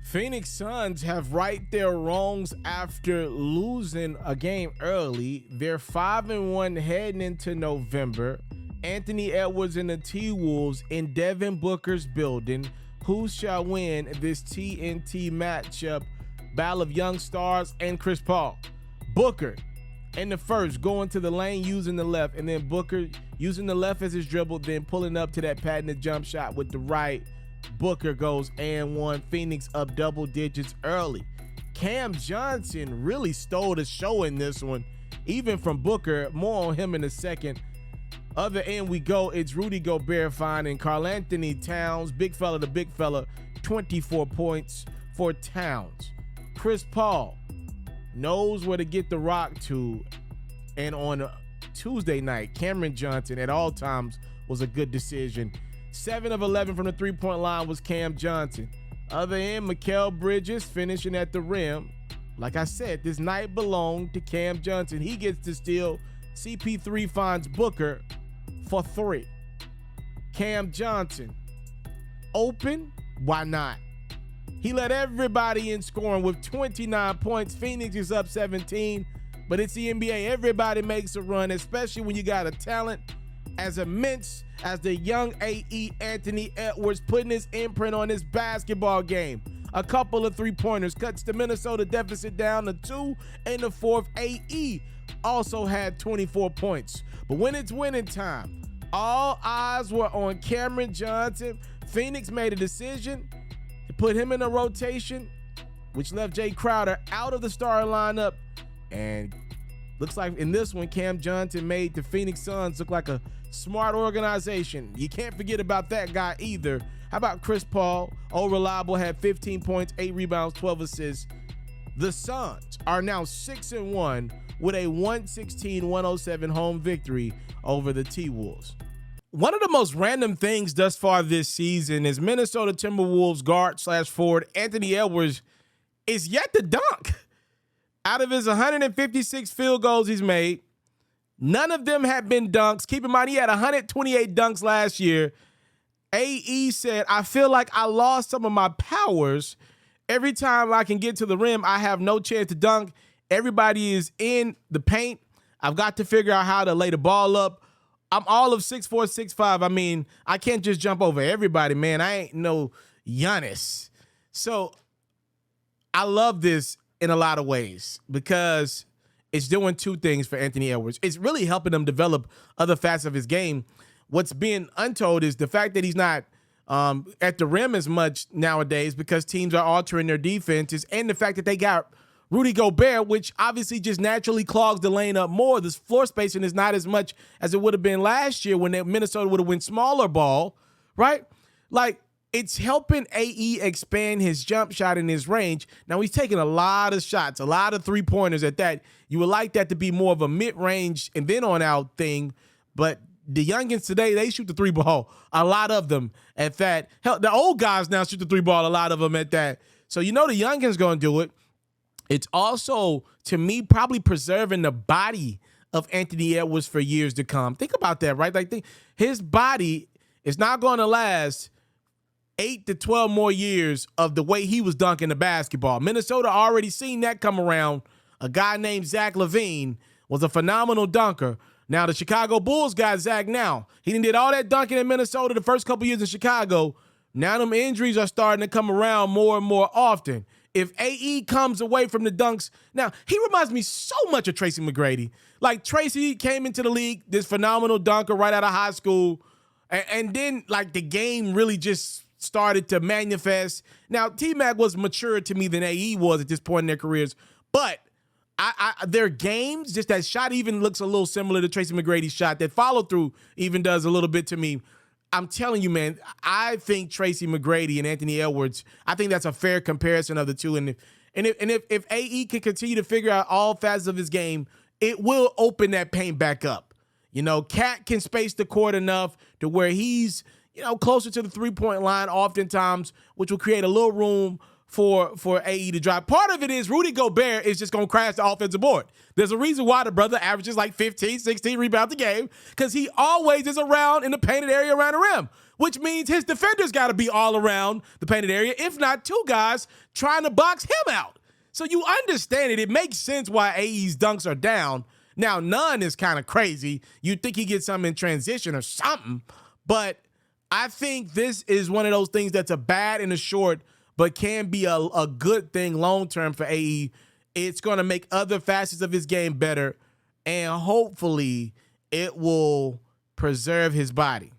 Phoenix Suns have righted their wrongs after losing a game early. They're 5-1 heading into November. Anthony Edwards and the T-Wolves in Devin Booker's building. Who shall win this TNT matchup? Battle of young stars and Chris Paul. Booker in the first, going to the lane using the left, and then Booker using the left as his dribble, then pulling up to that patented jump shot with the right. Booker goes and one. Phoenix up double digits early. Cam Johnson really stole the show in this one, even from Booker. More on him in a second. Other end we go, it's Rudy Gobert finding Karl-Anthony Towns, big fella to big fella, 24 points for Towns. Chris Paul knows where to get the rock to, and on Tuesday night, Cameron Johnson at all times was a good decision. 7 of 11 from the three-point line was Cam Johnson. Other end, Mikal Bridges finishing at the rim. Like I said, this night belonged to Cam Johnson. He gets the steal. CP3 finds Booker for 3. Cam Johnson, open, why not? He led everybody in scoring with 29 points. Phoenix is up 17, but it's the NBA. Everybody makes a run, especially when you got a talent as immense as the young AE Anthony Edwards, putting his imprint on his basketball game. A couple of three-pointers cuts the Minnesota deficit down to 2 in the fourth. AE also had 24 points. But when it's winning time, all eyes were on Cameron Johnson. Phoenix made a decision to put him in a rotation, which left Jay Crowder out of the starting lineup. And looks like in this one, Cam Johnson made the Phoenix Suns look like a smart organization. You can't forget about that guy either. How about Chris Paul? Old Reliable had 15 points, 8 rebounds, 12 assists. The Suns are now 6-1 with a 116-107 home victory over the T-Wolves. One of the most random things thus far this season is Minnesota Timberwolves guard/forward Anthony Edwards is yet to dunk. Out of his 156 field goals he's made, none of them have been dunks. Keep in mind, he had 128 dunks last year. AE said, I feel like I lost some of my powers. Every time I can get to the rim, I have no chance to dunk. Everybody is in the paint. I've got to figure out how to lay the ball up. I'm all of 6'4", 6'5". I mean, I can't just jump over everybody, man. I ain't no Giannis. So I love this in a lot of ways because it's doing two things for Anthony Edwards. It's really helping him develop other facets of his game. What's being untold is the fact that he's not at the rim as much nowadays because teams are altering their defenses, and the fact that they got Rudy Gobert, which obviously just naturally clogs the lane up more. This floor spacing is not as much as it would have been last year when Minnesota would have went smaller ball, right? Like, it's helping AE expand his jump shot in his range. Now, he's taking a lot of shots, a lot of three-pointers at that. You would like that to be more of a mid-range and then on out thing, but the youngins today, they shoot the three ball, a lot of them at that. Hell, the old guys now shoot the three ball, a lot of them at that. So you know the youngins going to do it. It's also, to me, probably preserving the body of Anthony Edwards for years to come. Think about that, right? Like, his body is not going to last 8 to 12 more years of the way he was dunking the basketball. Minnesota already seen that come around. A guy named Zach LaVine was a phenomenal dunker. Now, the Chicago Bulls got Zach now. He did all that dunking in Minnesota the first couple years in Chicago. Now them injuries are starting to come around more and more often. If AE comes away from the dunks, now he reminds me so much of Tracy McGrady. Like, Tracy came into the league, this phenomenal dunker right out of high school, and then like the game really just started to manifest. Now, T-Mac was mature to me than AE was at this point in their careers, but their games, just that shot even looks a little similar to Tracy McGrady's shot. That follow through even does a little bit to me. I'm telling you, man, I think Tracy McGrady and Anthony Edwards, I think that's a fair comparison of the two. And if AE can continue to figure out all facets of his game, it will open that paint back up. You know, Cat can space the court enough to where he's, you know, closer to the three-point line oftentimes, which will create a little room for AE to drop. Part of it is Rudy Gobert is just going to crash the offensive board. There's a reason why the brother averages like 15, 16 rebounds a game, because he always is around in the painted area around the rim, which means his defenders got to be all around the painted area, if not two guys trying to box him out. So you understand it. It makes sense why AE's dunks are down. Now, none is kind of crazy. You'd think he gets something in transition or something, but I think this is one of those things that's a bad in the short, but can be a good thing long-term for AE. It's going to make other facets of his game better, and hopefully it will preserve his body.